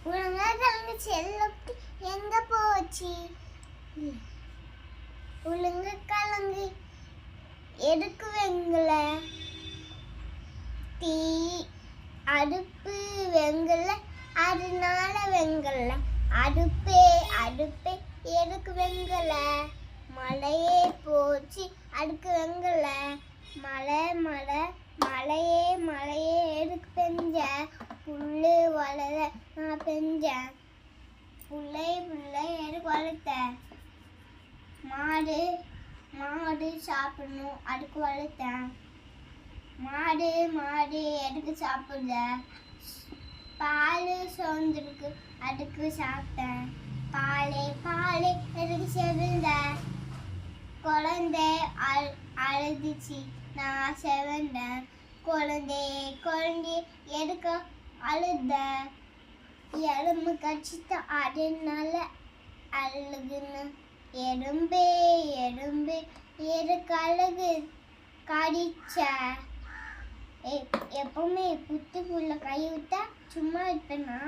உலங்கக்கிழங்கு செல்லப்பி எங்க போச்சு? உலங்கக்கிழங்கு எதுக்கு வெங்கல? தீ அடுப்பு வெங்கல, அதனால வெங்கல. அடுப்பே அடுப்பே எதுக்கு வெங்கல? மழையே போச்சு அதுக்கு வெங்கல. மழை மழை மழையே மழையே எதுக்கு பெஞ்ச? புல்லு வளர நான் பெஞ்சேன். புள்ளை புள்ளை எதுக்கு வளர்த்த? மாடு மாடு சாப்பிடணும் அதுக்கு வளர்த்தேன். மாடு மாடு எதுக்கு சாப்பிடுற? பால் சோர்ந்துருக்கு அதுக்கு சாப்பிட்டேன். பாலே பாலே எதுக்கு செவிழ்ந்த? குழந்தை அழுதுச்சு நான் செவந்தேன். குழந்தை குழந்தை எதுக்கு அழுத? எறும்பு கடிச்சிட்ட அதனால அழுகுன்னு. எறும்பே எறும்பு எதுக்கு அழுகு கடிச்ச? எப்பவுமே புத்துக்குள்ள கை விட்டா சும்மா இருப்பேனா?